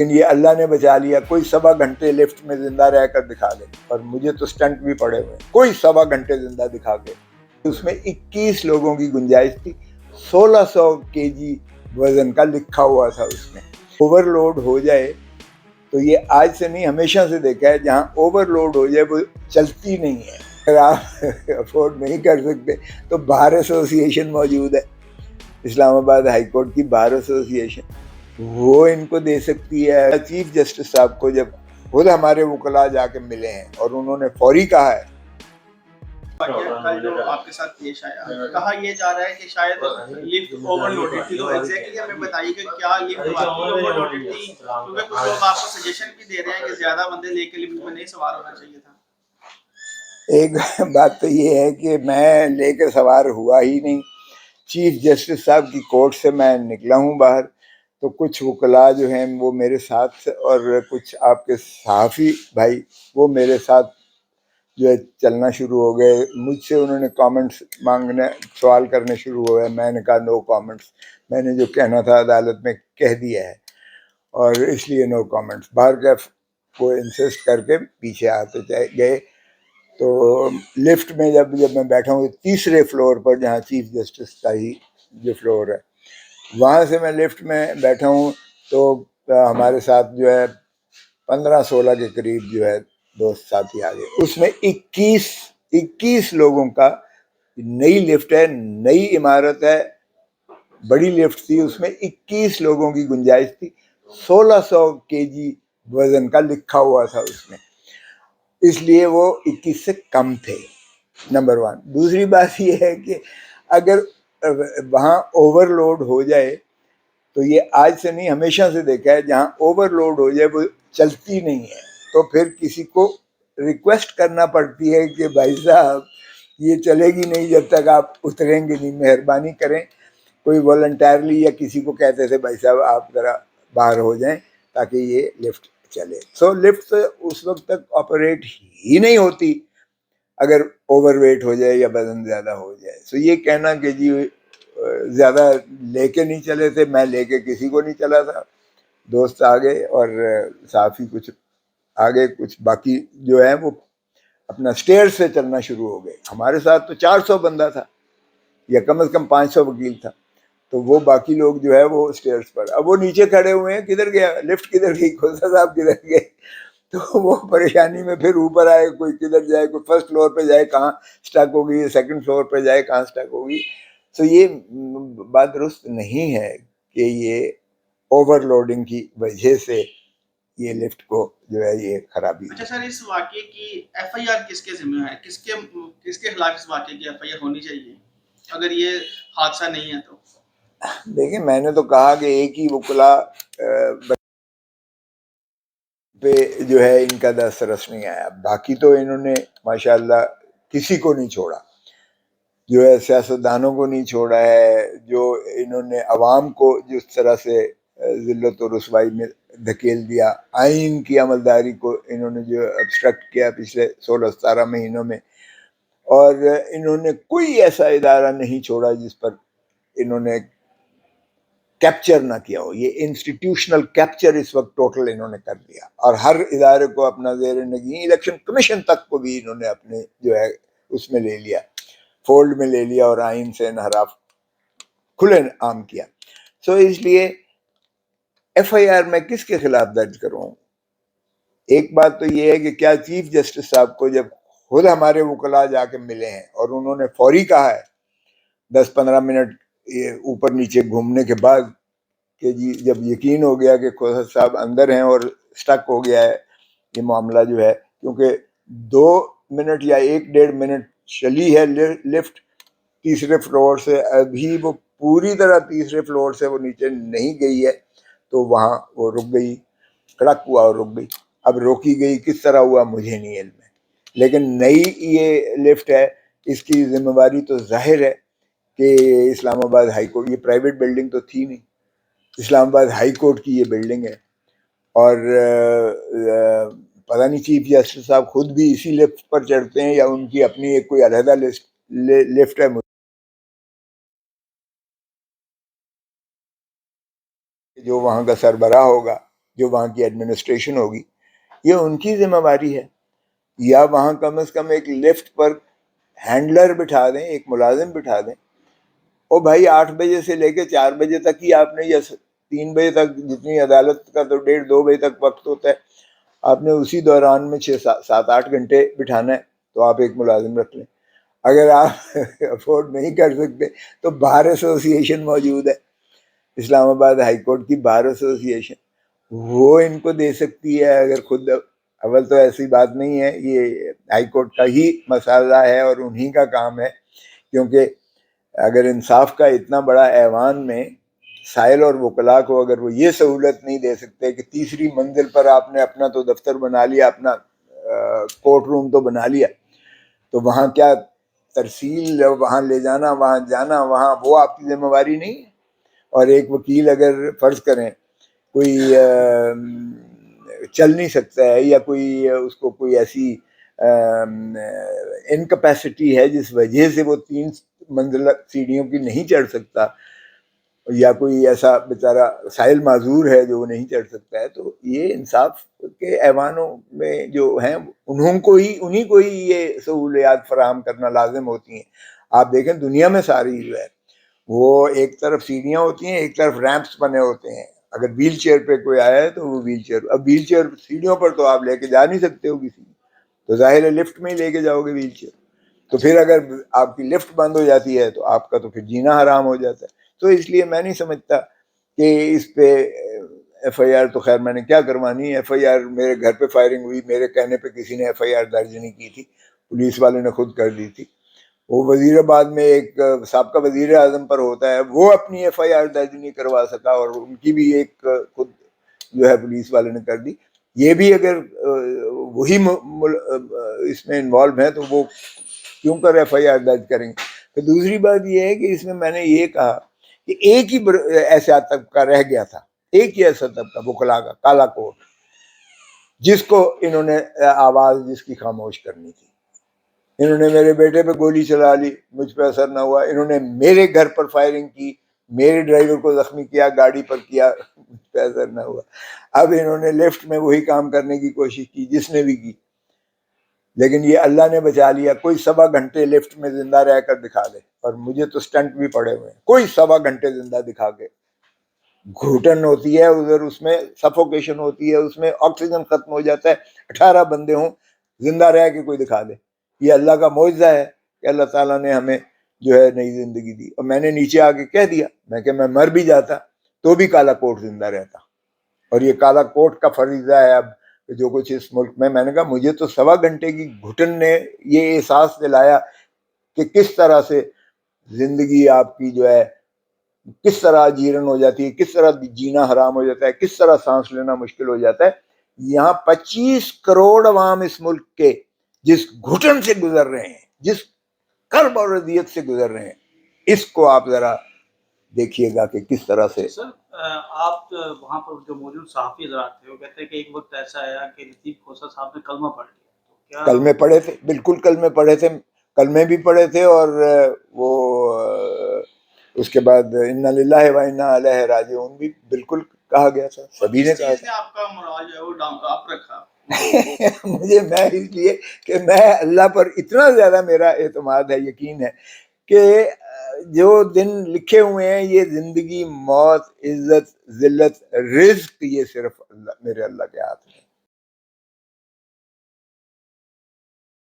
لیکن یہ اللہ نے بچا لیا. کوئی 1.25 گھنٹے لفٹ میں زندہ رہ کر دکھا دے, اور مجھے تو سٹنٹ بھی پڑے ہوئے, کوئی 1.25 گھنٹے زندہ دکھا کے. اس میں 21 لوگوں کی گنجائش تھی. 1600 kg وزن کا لکھا ہوا تھا اس میں. اوور لوڈ ہو جائے تو یہ آج سے نہیں ہمیشہ سے دیکھا ہے, جہاں اوور لوڈ ہو جائے وہ چلتی نہیں ہے. اگر آپ افورڈ نہیں کر سکتے تو بار ایسوسی ایشن موجود ہے, اسلام آباد ہائی کورٹ کی بار ایسوسی ایشن, وہ ان کو دے سکتی ہے. چیف جسٹس صاحب کو جب خود ہمارے وکلاء جا کے ملے ہیں اور انہوں نے فوری کہا ہے, کل جو آپ کے ساتھ پیش آیا, کہا یہ جا رہا ہے کہ شاید لفٹ اوور لوڈڈ تھی, تو ایگزیکٹلی ہمیں بتائیے کہ کیا لفٹ واقعی اوور لوڈڈ تھی, کیونکہ کچھ لوگ آپ کو سجیشن بھی دے رہے ہیں کہ زیادہ بندے لے کے لفٹ میں نہیں سوار ہونا چاہیے تھا. ایک بات تو یہ ہے کہ میں لے کے سوار ہوا ہی نہیں. چیف جسٹس صاحب کی کورٹ سے میں نکلا ہوں باہر, تو کچھ وکلاء جو ہیں وہ میرے ساتھ, اور کچھ آپ کے صحافی بھائی وہ میرے ساتھ جو ہے چلنا شروع ہو گئے. مجھ سے انہوں نے کامنٹس مانگنے, سوال کرنے شروع ہو گئے. میں نے کہا نو کامنٹس, میں نے جو کہنا تھا عدالت میں کہہ دیا ہے, اور اس لیے نو کامنٹس. باہر کا وہ انسسٹ کر کے پیچھے آتے گئے. تو لفٹ میں جب میں بیٹھا ہوں 3رے فلور پر, جہاں چیف جسٹس کا ہی جو فلور ہے, وہاں سے میں لفٹ میں بیٹھا ہوں, تو ہمارے ساتھ جو ہے 15-16 کے قریب جو ہے دوست ساتھی آ گئے. اس میں 21 لوگوں کا, نئی لفٹ ہے, نئی عمارت ہے, بڑی لفٹ تھی, اس میں 21 لوگوں کی گنجائش تھی. 1600 kg وزن کا لکھا ہوا تھا اس میں, اس لیے وہ 21 سے کم تھے. نمبر 1. دوسری بات یہ ہے کہ اگر وہاں اوور لوڈ ہو جائے تو یہ آج سے نہیں ہمیشہ سے دیکھا ہے, جہاں اوور لوڈ ہو جائے وہ چلتی نہیں ہے, تو پھر کسی کو ریکویسٹ کرنا پڑتی ہے کہ بھائی صاحب یہ چلے گی نہیں جب تک آپ اتریں گے نہیں, مہربانی کریں. کوئی والنٹیرلی یا کسی کو کہتے تھے بھائی صاحب آپ ذرا باہر ہو جائیں تاکہ یہ لفٹ چلے. سو لفٹ اس وقت تک آپریٹ ہی نہیں ہوتی اگر اوور ویٹ ہو جائے یا وزن زیادہ ہو جائے. سو یہ کہنا کہ جی زیادہ لے کے نہیں چلے تھے, میں لے کے کسی کو نہیں چلا تھا. دوست آ گئے اور صحافی کچھ آگے, کچھ باقی جو ہے وہ اپنا سٹیئر سے چلنا شروع ہو گئے. ہمارے ساتھ تو 400 بندہ تھا, یا کم از کم 500 وکیل تھا, تو وہ باقی لوگ جو ہے وہ سٹیئرز پر. اب وہ نیچے کھڑے ہوئے ہیں, کدھر گیا لفٹ, کدھر گئی, کھوسا صاحب کدھر گئے. تو وہ پریشانی میں پھر اوپر آئے, کوئی کدھر جائے, کوئی فرسٹ فلور پہ جائے کہاں سٹک ہوگی, سیکنڈ فلور پہ جائے کہاں سٹک ہوگی. تو یہ بات درست نہیں ہے کہ یہ اوور لوڈنگ کی وجہ سے یہ لفٹ کو جو ہے یہ خرابی. اچھا سر, اس واقعے کی ایف آئی آر کس کے ذمہ ہے, کس کے خلاف اس واقعے کی ایف آئی آر ہونی چاہیے اگر یہ حادثہ نہیں ہے تو؟ دیکھیں, میں نے تو کہا کہ ایک ہی وکلا پہ جو ہے ان کا دست رس نہیں آیا, باقی تو انہوں نے ماشاءاللہ کسی کو نہیں چھوڑا, جو ہے سیاستدانوں کو نہیں چھوڑا ہے, جو انہوں نے عوام کو جس طرح سے ذلت و رسوائی میں دھکیل دیا, آئین کی عملداری کو انہوں نے جو ابسٹرکٹ کیا پچھلے 16-17 مہینوں میں, اور انہوں نے کوئی ایسا ادارہ نہیں چھوڑا جس پر انہوں نے کیپچر نہ کیا ہو. یہ انسٹیٹیوشنل کیپچر اس وقت ٹوٹل انہوں نے کر دیا, اور ہر ادارے کو اپنا زیر نگین, الیکشن کمیشن تک کو بھی انہوں نے اپنے جو ہے اس میں لے لیا, فولڈ میں لے لیا, اور آئین سے انحراف کھلے عام کیا. سو اس لیے ایف آئی آر میں کس کے خلاف درج کروں؟ ایک بات تو یہ ہے کہ کیا چیف جسٹس صاحب کو جب خود ہمارے وکلاء جا کے ملے ہیں اور انہوں نے فوری کہا ہے 10-15 منٹ اوپر نیچے گھومنے کے بعد کہ جی جب یقین ہو گیا کہ کھوسا صاحب اندر ہیں اور سٹک ہو گیا ہے یہ معاملہ جو ہے, کیونکہ 2 منٹ یا 1-1.5 منٹ چلی ہے لفٹ 3رے فلور سے, ابھی وہ پوری طرح 3رے فلور سے وہ نیچے نہیں گئی ہے, تو وہاں وہ رک گئی, کڑک ہوا اور رک گئی. اب روکی گئی کس طرح ہوا مجھے نہیں علم ہے, لیکن نئی یہ لفٹ ہے, اس کی ذمہ داری تو ظاہر ہے کہ اسلام آباد ہائی کورٹ, یہ پرائیویٹ بلڈنگ تو تھی نہیں, اسلام آباد ہائی کورٹ کی یہ بلڈنگ ہے, اور پتہ نہیں چیف جسٹس صاحب خود بھی اسی لفٹ پر چڑھتے ہیں یا ان کی اپنی ایک کوئی علیحدہ لفٹ ہے جو وہاں کا سربراہ ہوگا جو وہاں کی ایڈمنسٹریشن ہوگی، یہ ان کی ذمہ داری ہے. یا وہاں کم از کم ایک لفٹ پر ہینڈلر بٹھا دیں، ایک ملازم بٹھا دیں. او بھائی 8 بجے سے لے کے 4 بجے تک ہی آپ نے، یا 3 بجے تک، جتنی عدالت کا تو 1:30-2 بجے تک وقت ہوتا ہے، آپ نے اسی دوران میں 6-7-8 گھنٹے بٹھانا ہے، تو آپ ایک ملازم رکھ لیں. اگر آپ افورڈ نہیں کر سکتے تو بار ایسوسی ایشن موجود ہے، اسلام آباد ہائی کورٹ کی بار ایسوسی ایشن، وہ ان کو دے سکتی ہے. اگر خود، اول تو ایسی بات نہیں ہے، یہ ہائی کورٹ کا ہی مسئلہ ہے اور انہی کا کام ہے، کیونکہ اگر انصاف کا اتنا بڑا ایوان میں سائل اور وکلاء کو اگر وہ یہ سہولت نہیں دے سکتے کہ تیسری منزل پر آپ نے اپنا تو دفتر بنا لیا، اپنا کورٹ روم تو بنا لیا، تو وہاں کیا ترسیل، وہاں لے جانا، وہاں جانا، وہاں وہ آپ کی ذمہ داری نہیں ہے. اور ایک وکیل اگر فرض کریں کوئی چل نہیں سکتا ہے، یا کوئی اس کو کوئی ایسی انکیپیسٹی ہے جس وجہ سے وہ 3 منزلہ سیڑھیوں کی نہیں چڑھ سکتا، یا کوئی ایسا بیچارہ سائل معذور ہے جو وہ نہیں چڑھ سکتا ہے، تو یہ انصاف کے ایوانوں میں جو ہیں انہیں کو ہی یہ سہولیات فراہم کرنا لازم ہوتی ہیں. آپ دیکھیں دنیا میں ساری جو ہے وہ ایک طرف سیڑھیاں ہوتی ہیں، ایک طرف ریمپس بنے ہوتے ہیں. اگر ویل چیئر پہ کوئی آیا ہے تو وہ ویل چیئر، اب ویل چیئر سیڑھیوں پر تو آپ لے کے جا نہیں سکتے ہو کسی، تو ظاہر ہے لفٹ میں ہی لے کے جاؤ گے ویل چیئر. تو پھر اگر آپ کی لفٹ بند ہو جاتی ہے تو آپ کا تو پھر جینا حرام ہو جاتا ہے. تو اس لیے میں نہیں سمجھتا کہ اس پہ ایف آئی آر، تو خیر میں نے کیا کروانی ہے. ایف آئی آر میرے گھر پہ فائرنگ ہوئی، میرے کہنے پہ کسی نے ایف آئی آر درج نہیں کی تھی، پولیس والے نے خود کر دی تھی. وہ وزیر آباد میں ایک سابقہ وزیر اعظم پر ہوتا ہے، وہ اپنی ایف آئی آر درج نہیں کروا سکا، اور ان کی بھی ایک خود جو ہے پولیس والے نے کر دی. یہ بھی اگر وہی اس میں انوالو ہیں تو وہ کیوں کر ایف آئی آر درج کریں گے. تو دوسری بات یہ ہے کہ اس میں نے یہ کہا کہ ایک ہی ایسا طبقہ رہ گیا تھا، ایک ہی ایسا طبقہ وکلاء کا، کالا کوٹ، جس کو انہوں نے آواز جس کی خاموش کرنی تھی. انہوں نے میرے بیٹے پہ گولی چلا لی، مجھ پہ اثر نہ ہوا. انہوں نے میرے گھر پر فائرنگ کی، میرے ڈرائیور کو زخمی کیا، گاڑی پر کیا، مجھ پہ اثر نہ ہوا. اب انہوں نے لفٹ میں وہی کام کرنے کی کوشش کی جس نے بھی کی، لیکن یہ اللہ نے بچا لیا. کوئی 1.25 گھنٹے لفٹ میں زندہ رہ کر دکھا دے، اور مجھے تو سٹنٹ بھی پڑے ہوئے ہیں، کوئی 1.25 گھنٹے زندہ دکھا کے، گھٹن ہوتی ہے ادھر، اس میں سفوکیشن ہوتی ہے، اس میں آکسیجن ختم ہو جاتا ہے، 18 بندے ہوں زندہ رہ کے کوئی دکھا دے. یہ اللہ کا معجزہ ہے کہ اللہ تعالیٰ نے ہمیں جو ہے نئی زندگی دی. اور میں نے نیچے آ کے کہہ دیا، میں کہ میں مر بھی جاتا تو بھی کالا کوٹ زندہ رہتا. اور یہ کالا کوٹ کا فریضہ ہے اب جو کچھ اس ملک میں نے کہا مجھے تو 1.25 گھنٹے کی گھٹن نے یہ احساس دلایا کہ کس طرح سے زندگی آپ کی جو ہے کس طرح جیرن ہو جاتی ہے، کس طرح جینا حرام ہو جاتا ہے، کس طرح سانس لینا مشکل ہو جاتا ہے. یہاں 25 کروڑ عوام اس ملک کے جس گھٹن سے گزر رہے ہیں، جس کرب اور اذیت سے گزر رہے ہیں، اس کو آپ ذرا دیکھیے گا کہ کس طرح سے. سر آپ وہاں پر جو موجود صحافی حضرات تھے وہ کہتے ہیں کہ ایک وقت ایسا آیا کہ لطیف کھوسہ صاحب نے کلمہ پڑھ لیا، تو کیا کلمے پڑھے تھے؟ بالکل کلمے پڑھے تھے، کلمے بھی پڑھے تھے، اور وہ اس کے بعد انا للہ و انا الیہ راجعون بھی بالکل کہا گیا تھا، سبھی نے کہا تھا. آپ کا مراد ہے وہ ڈانپ آپ رکھا مجھے میں اس لیے کہ میں اللہ پر اتنا زیادہ میرا اعتماد ہے، یقین ہے کہ جو دن لکھے ہوئے ہیں، یہ زندگی، موت، عزت، ذلت، رزق، یہ صرف اللہ، میرے اللہ کے ہاتھ